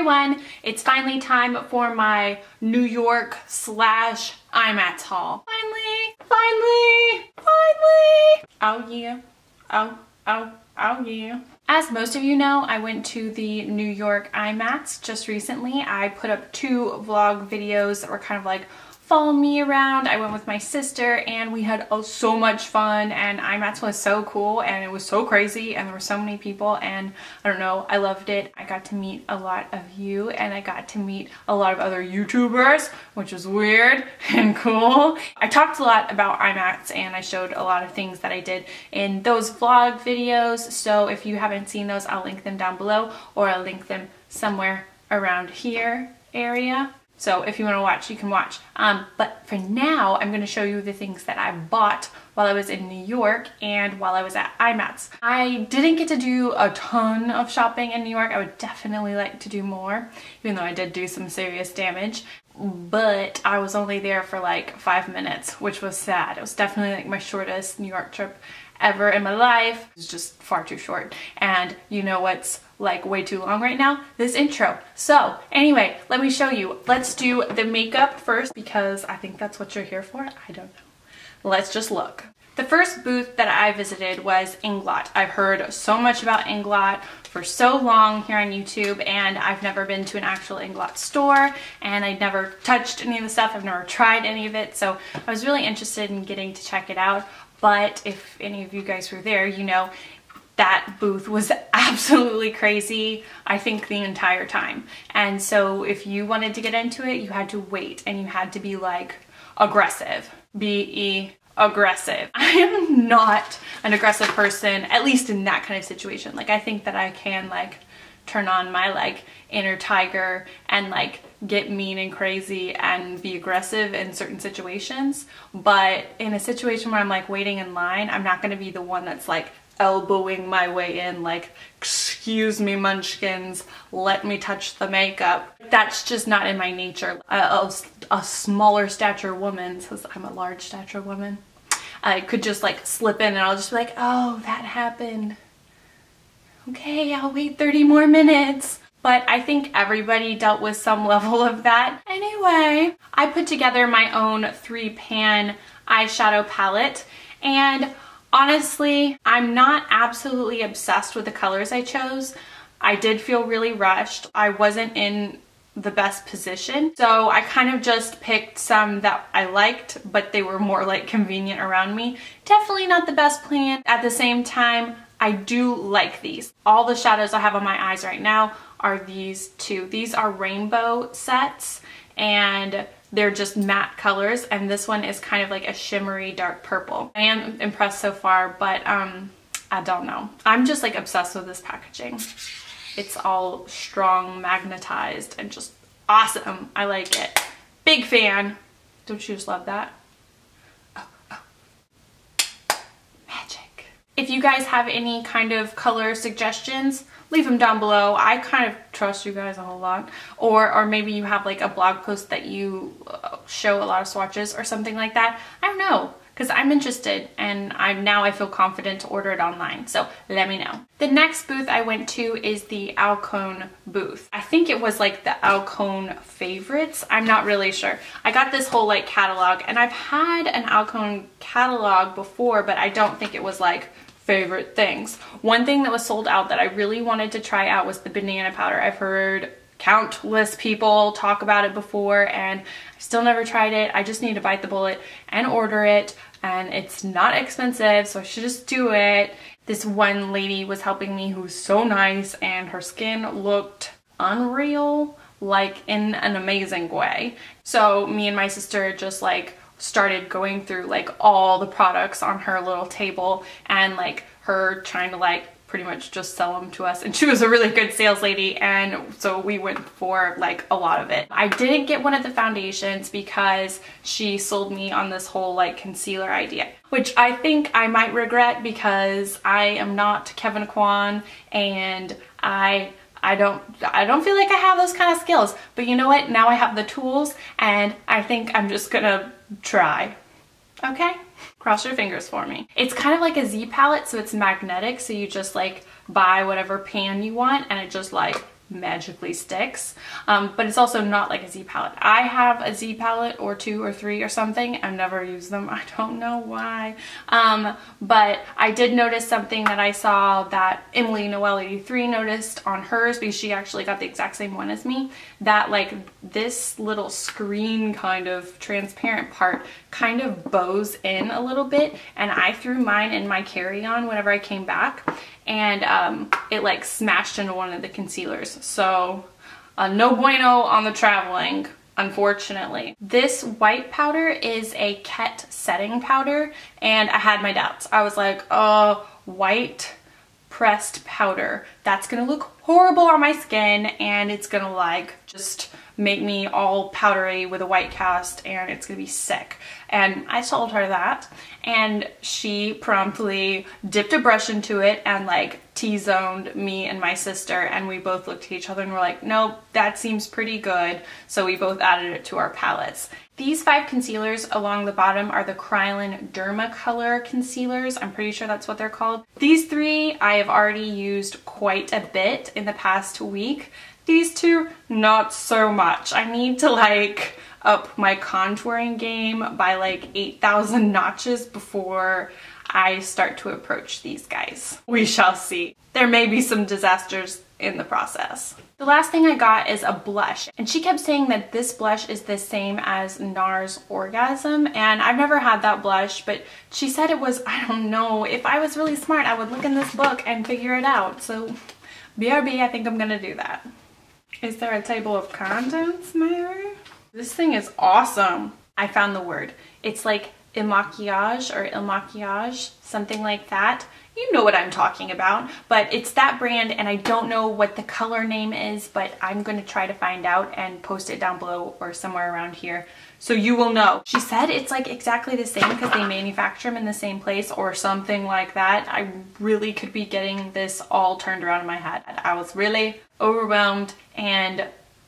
everyone, it's finally time for my New York / IMATS haul. Finally! Oh yeah. Oh yeah. As most of you know, I went to the New York IMATS just recently. I put up 2 vlog videos that were kind of like follow me around. I went with my sister and we had so much fun, and IMATS was so cool and it was so crazy and there were so many people, and I don't know, I loved it. I got to meet a lot of you and I got to meet a lot of other YouTubers, which was weird and cool. I talked a lot about IMATS and I showed a lot of things that I did in those vlog videos, so if you haven't seen those, I'll link them down below, or I'll link them somewhere around here area. So if you want to watch, you can watch. But for now, I'm going to show you the things that I bought while I was in New York and while I was at IMATS. I didn't get to do a ton of shopping in New York. I would definitely like to do more, even though I did do some serious damage. But I was only there for like 5 minutes, which was sad. It was definitely like my shortest New York trip ever in my life. It's just far too short. And you know what's like way too long right now? This intro. So anyway, let me show you. Let's do the makeup first because I think that's what you're here for. I don't know. Let's just look. The first booth that I visited was Inglot. I've heard so much about Inglot for so long here on YouTube, and I've never been to an actual Inglot store, and I'd never touched any of the stuff. I've never tried any of it, so I was really interested in getting to check it out. But if any of you guys were there, you know that booth was absolutely crazy, I think, the entire time. And so if you wanted to get into it, you had to wait and you had to be like aggressive. B-E aggressive. I am not an aggressive person, at least in that kind of situation. Like, I think that I can like turn on my like inner tiger and like get mean and crazy and be aggressive in certain situations, but in a situation where I'm like waiting in line, I'm not going to be the one that's like elbowing my way in like, excuse me munchkins, let me touch the makeup. That's just not in my nature. A smaller stature woman, since I'm a large stature woman, I could just like slip in and I'll just be like, oh, that happened. Okay, I'll wait 30 more minutes. But I think everybody dealt with some level of that. Anyway, I put together my own 3-pan eyeshadow palette, and honestly, I'm not absolutely obsessed with the colors I chose. I did feel really rushed. I wasn't in the best position, so I kind of just picked some that I liked, but they were more like convenient around me. Definitely not the best plan. At the same time, I do like these. All the shadows I have on my eyes right now are these 2. These are rainbow sets and they're just matte colors, and this one is kind of like a shimmery dark purple. I am impressed so far, but I don't know. I'm just like obsessed with this packaging. It's all strong, magnetized, and just awesome. I like it. Big fan. Don't you just love that? If you guys have any kind of color suggestions, leave them down below. I kind of trust you guys a whole lot. Or maybe you have like a blog post that you show a lot of swatches or something like that. I don't know, because I'm interested, and now I feel confident to order it online, so let me know. The next booth I went to is the Alcone Booth. I think it was like the Alcone favorites. I'm not really sure. I got this whole like catalog, and I've had an Alcone catalog before, but I don't think it was like favorite things. One thing that was sold out that I really wanted to try out was the banana powder. I've heard countless people talk about it before, and I've still never tried it. I just need to bite the bullet and order it, and it's not expensive, so I should just do it. This one lady was helping me who's so nice, and her skin looked unreal, like in an amazing way. So me and my sister just like started going through like all the products on her little table, and like her trying to like pretty much just sell them to us, and she was a really good sales lady, and so we went for like a lot of it. I didn't get one of the foundations because she sold me on this whole like concealer idea, which I think I might regret because I am not Kevin Kwan, and I don't feel like I have those kind of skills. But you know what? Now I have the tools, and I think I'm just gonna try. Okay? Cross your fingers for me. It's kind of like a Z palette, so it's magnetic, so you just like buy whatever pan you want, and it just like magically sticks, but it's also not like a Z palette. I have a Z palette or 2 or 3 or something. I've never used them. I don't know why. But I did notice something that I saw that Emily Noel 83 noticed on hers, because she actually got the exact same one as me, that like this little screen kind of transparent part kind of bows in a little bit, and I threw mine in my carry-on whenever I came back, and it like smashed into one of the concealers. So no bueno on the traveling, unfortunately. This white powder is a Ket setting powder, and I had my doubts. I was like, oh, white pressed powder, that's gonna look horrible on my skin, and it's gonna like just make me all powdery with a white cast, and it's gonna be sick. And I told her that, and she promptly dipped a brush into it and like T-zoned me and my sister, and we both looked at each other and were like, nope, that seems pretty good. So we both added it to our palettes. These 5 concealers along the bottom are the Kryolan Derma Color concealers. I'm pretty sure that's what they're called. These 3 I have already used quite a bit in the past week. These 2, not so much. I need to like up my contouring game by like 8,000 notches before I start to approach these guys. We shall see. There may be some disasters in the process. The last thing I got is a blush, and she kept saying that this blush is the same as NARS Orgasm, and I've never had that blush, but she said it was, I don't know, if I was really smart I would look in this book and figure it out. So BRB, I think I'm gonna do that. Is there a table of contents, Mary? This thing is awesome. I found the word. It's like Il Maquillage or Il Maquillage, something like that. You know what I'm talking about, but it's that brand, and I don't know what the color name is, but I'm going to try to find out and post it down below or somewhere around here so you will know. She said it's like exactly the same because they manufacture them in the same place or something like that. I really could be getting this all turned around in my head. I was really overwhelmed, and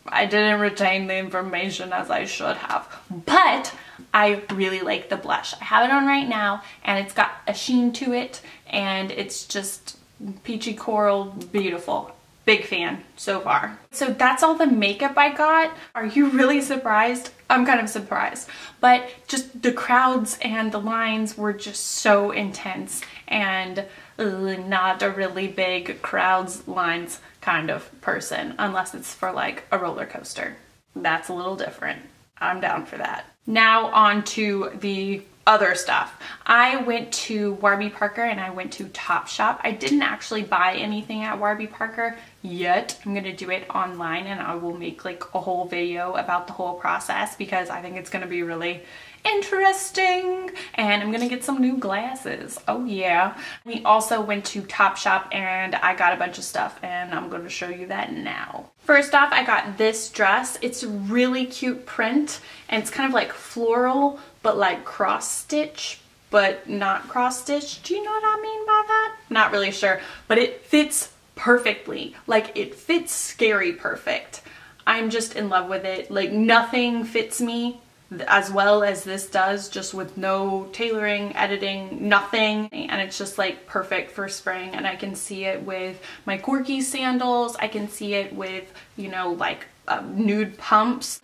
I didn't retain the information as I should have, but I really like the blush. I have it on right now, and it's got a sheen to it, and it's just peachy coral, beautiful. Big fan so far. So that's all the makeup I got. Are you really surprised? I'm kind of surprised, but just the crowds and the lines were just so intense, and not a really big crowds lines kind of person, unless it's for like a roller coaster. That's a little different. I'm down for that. Now on to the other stuff. I went to Warby Parker and I went to Topshop. I didn't actually buy anything at Warby Parker yet. I'm gonna do it online, and I will make like a whole video about the whole process because I think it's gonna be really interesting, and I'm gonna get some new glasses. Oh yeah. We also went to Topshop and I got a bunch of stuff, and I'm gonna show you that now. First off, I got this dress. It's a really cute print, and it's kind of like floral, but like cross stitch, but not cross stitch. Do you know what I mean by that? Not really sure, but it fits perfectly. Like, it fits scary perfect. I'm just in love with it. Like, nothing fits me as well as this does, just with no tailoring, editing, nothing, and it's just like perfect for spring. And I can see it with my corky sandals, I can see it with, you know, like nude pumps,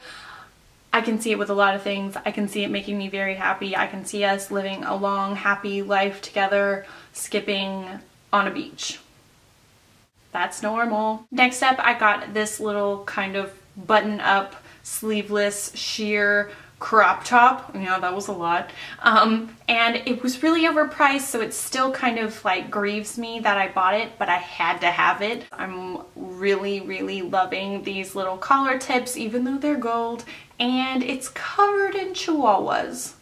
I can see it with a lot of things. I can see it making me very happy. I can see us living a long, happy life together, skipping on a beach. That's normal. Next up, I got this little kind of button-up, sleeveless, sheer crop top. Yeah, that was a lot. And it was really overpriced, so it still kind of like grieves me that I bought it, but I had to have it. I'm really, really loving these little collar tips, even though they're gold, and it's covered in chihuahuas.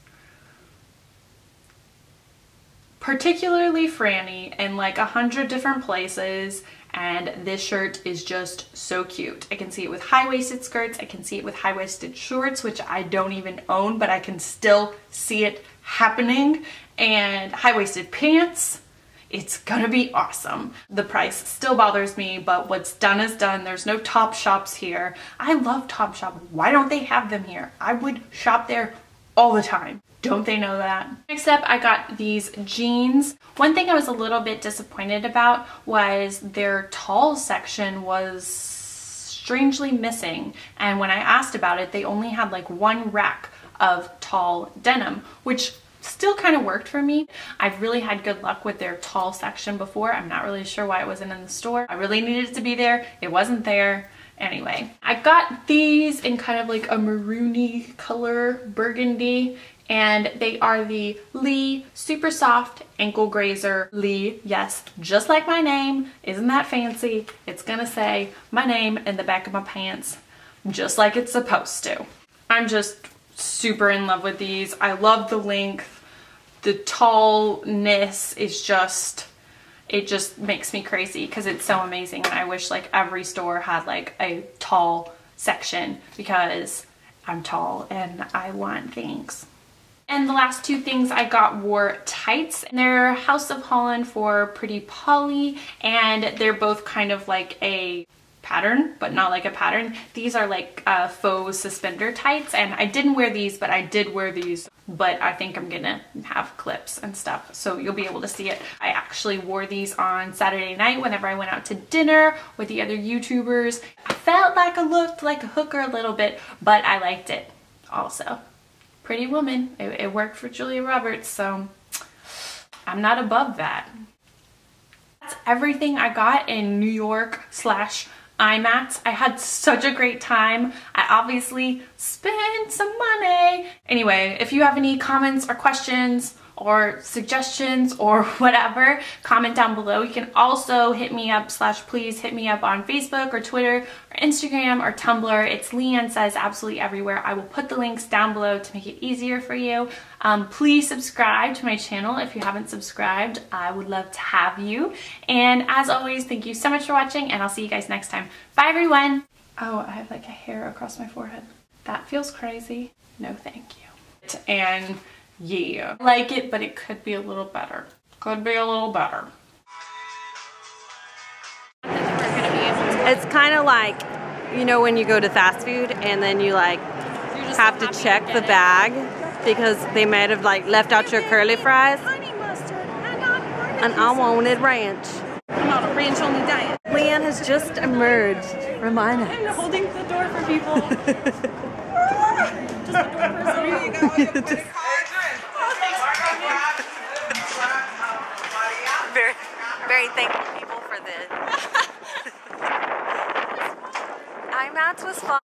Particularly Franny in like 100 different places, and this shirt is just so cute. I can see it with high-waisted skirts, I can see it with high-waisted shorts, which I don't even own, but I can still see it happening, and high-waisted pants. It's gonna be awesome. The price still bothers me, but what's done is done. There's no Topshops here. I love Topshop. Why don't they have them here? I would shop there all the time. Don't they know that? Next up, I got these jeans. One thing I was a little bit disappointed about was their tall section was strangely missing. And when I asked about it, they only had like one rack of tall denim, which still kind of worked for me. I've really had good luck with their tall section before. I'm not really sure why it wasn't in the store. I really needed it to be there. It wasn't there. Anyway, I got these in kind of like a maroony color, burgundy, and they are the Leigh Super Soft Ankle Grazer. Leigh, yes, just like my name. Isn't that fancy? It's gonna say my name in the back of my pants, just like it's supposed to. I'm just super in love with these. I love the length. The tallness is just, it just makes me crazy because it's so amazing. And I wish like every store had like a tall section because I'm tall and I want things. And the last two things I got were tights. They're House of Holland for Pretty Polly, and they're both kind of like a pattern, but not like a pattern. These are like faux suspender tights, and I didn't wear these, but I did wear these. But I think I'm gonna have clips and stuff, so you'll be able to see it. I actually wore these on Saturday night whenever I went out to dinner with the other YouTubers. I felt like I looked like a hooker a little bit, but I liked it also. Pretty woman. It worked for Julia Roberts, so I'm not above that. That's everything I got in New York / IMATS. I had such a great time. I obviously spent some money. Anyway, if you have any comments or questions or suggestions or whatever, comment down below. You can also hit me up / please hit me up on Facebook or Twitter or Instagram or Tumblr. It's LeighAnnSays absolutely everywhere. I will put the links down below to make it easier for you. Please subscribe to my channel if you haven't subscribed. I would love to have you. And as always, thank you so much for watching, and I'll see you guys next time. Bye everyone. Oh, I have like a hair across my forehead. That feels crazy. No, thank you. And yeah, I like it, but it could be a little better. Could be a little better. It's kind of like, you know, when you go to fast food and then you like have to check the bag because they might have like left out your curly fries. And I wanted ranch. I'm on a ranch only diet. Leighann has just emerged from IMATS. I'm holding the door for people. Just the door person. Very thankful people for this. IMATS was fun.